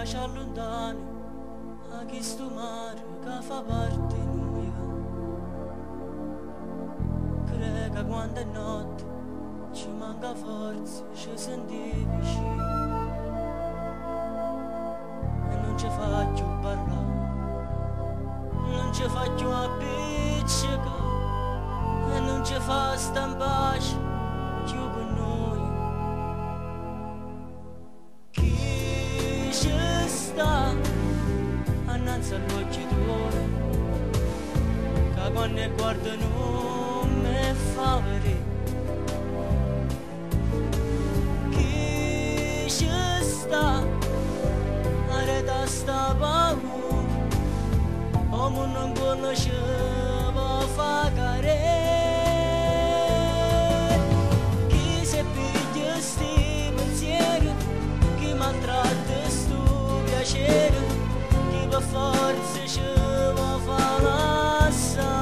ci allontani a questo mare che fa parte nuova. Crede che quando è notte ci manca forza, ci senti vicino e non ci faccio parlare, non ci faccio appiccicare e non ci fa stampare più con noi. Chi ci sta annanzi all'occhio tuoi, che quando guarda non mi fa vedere. Chi ci sta arreta sta paura, come non conosceva fa care. Chi si piglia sti pensieri, chi maltratta sto piacere, chi per forza ci va fa lassare.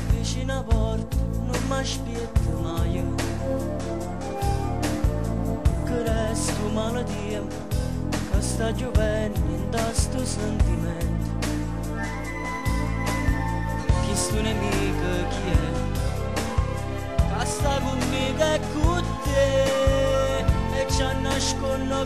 Vicino a porta non mi aspetta mai, che resto malattia che sta giovendo in questo sentimento. Chi sto nemico chi è, che sta con me che con te e ci nasconde